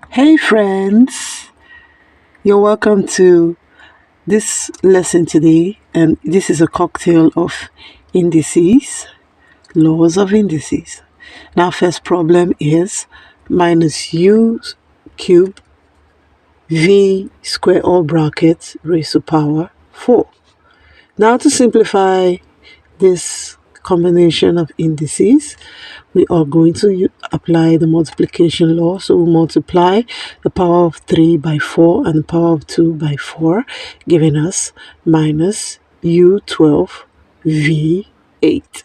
Hey friends, you're welcome to this lesson today, and this is a cocktail of indices, laws of indices. Now, first problem is minus u cubed v square all brackets raised to power 4. Now, to simplify this combination of indices, we are going to apply the multiplication law. So we multiply the power of 3 by 4 and the power of 2 by 4, giving us minus u12 v8.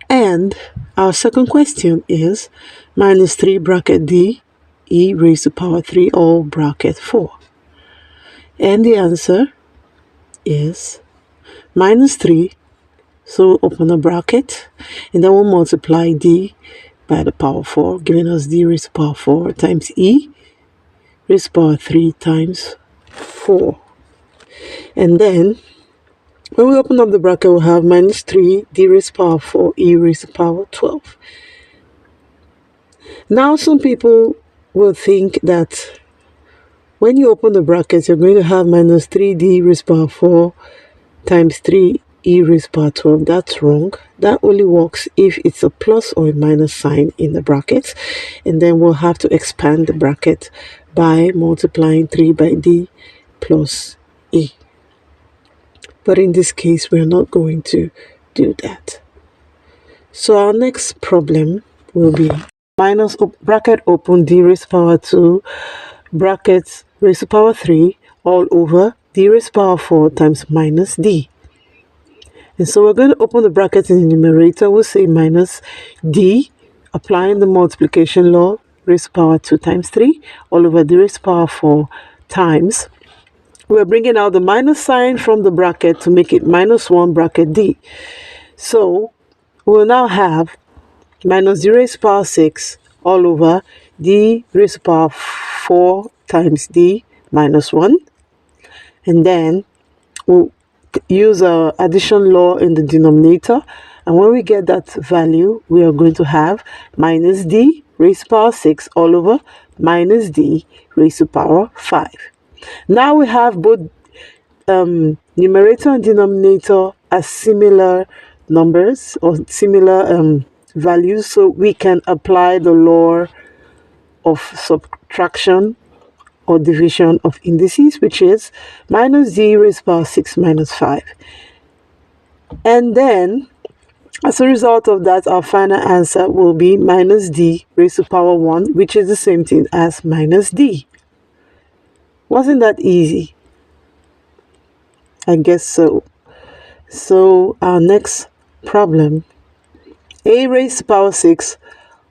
And our second question is minus 3 bracket d e raised to power 3 all bracket 4. And the answer is minus 3. So open a bracket, and then we'll multiply d by the power 4, giving us d raised to power 4 times e raised to power 3 times 4. And then when we open up the bracket, we'll have minus 3 d raised to power 4 e raised to power 12. Now some people will think that when you open the brackets, you're going to have minus 3d raised to power 4 times 3 e raised to power 12. That's wrong. That only works if it's a plus or a minus sign in the brackets, and then we'll have to expand the bracket by multiplying 3 by d plus e. But in this case, we're not going to do that. So our next problem will be minus bracket open d raised to power 2 brackets raised to power 3 all over d raised to power 4 times minus d. And so we're going to open the bracket in the numerator. We'll say minus d, applying the multiplication law, raised to power 2 times 3, all over d raised to power 4 times. We're bringing out the minus sign from the bracket to make it minus 1 bracket d. So we'll now have minus d raised to power 6 all over d raised to power 4 times d minus 1. And then we'll use a addition law in the denominator, and when we get that value, we are going to have minus d raised to power 6 all over minus d raised to power 5. Now we have both numerator and denominator as similar numbers or similar values, so we can apply the law of subtraction or division of indices, which is minus d raised to power 6 minus 5. And then, as a result of that, our final answer will be minus d raised to power 1, which is the same thing as minus d. Wasn't that easy? I guess so. So our next problem, a raised to power 6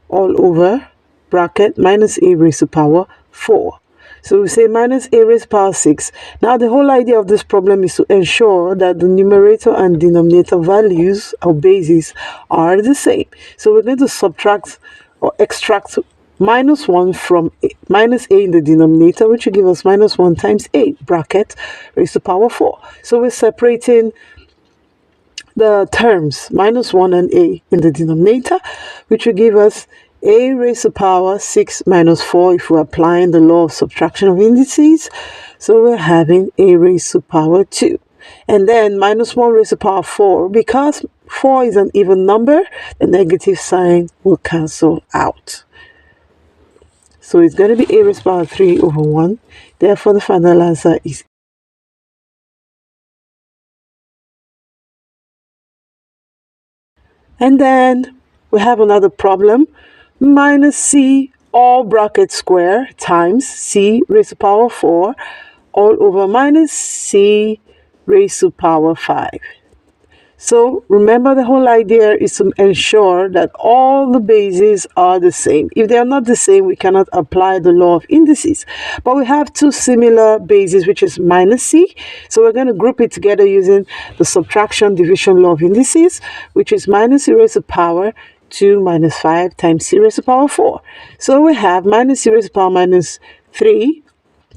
all over bracket minus a raised to power 4. So we say minus a raised to power 6. Now the whole idea of this problem is to ensure that the numerator and denominator values or bases are the same. So we're going to subtract or extract minus 1 from minus a in the denominator, which will give us minus 1 times a bracket raised to power 4. So we're separating the terms minus 1 and a in the denominator, which will give us a raised to power 6 minus 4 if we're applying the law of subtraction of indices. So we're having a raised to power 2. And then minus 1 raised to power 4. Because 4 is an even number, the negative sign will cancel out. So it's going to be a raised to power 3 over 1. Therefore, the final answer is. And then we have another problem. Minus c all bracket square times c raised to power 4 all over minus c raised to power 5. So remember, the whole idea is to ensure that all the bases are the same. If they are not the same, we cannot apply the law of indices. But we have two similar bases, which is minus c. So we're going to group it together using the subtraction division law of indices, which is minus c raised to power 2 minus 5 times c raised to power 4. So we have minus c raised to power minus 3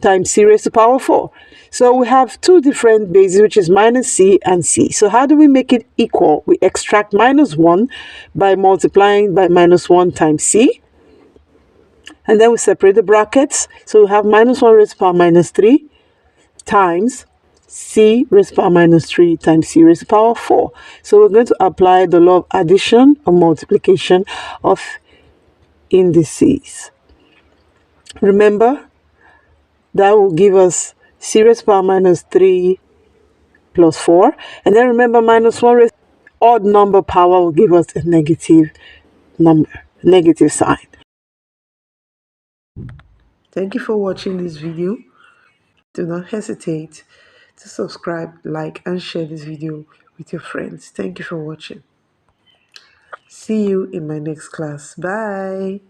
times c raised to power 4. So we have two different bases, which is minus c and c. So how do we make it equal? We extract minus 1 by multiplying by minus 1 times c. And then we separate the brackets. So we have minus 1 raised to the power minus 3 times c raised to the power minus 3 times c raised to the power 4. So we're going to apply the law of addition or multiplication of indices. Remember, that will give us c raised to the power minus 3 plus 4. And then remember, minus 1 raised to the odd number power will give us a negative number, negative sign. Thank you for watching this video. Do not hesitate to subscribe, like, and share this video with your friends. Thank you for watching. See you in my next class. Bye.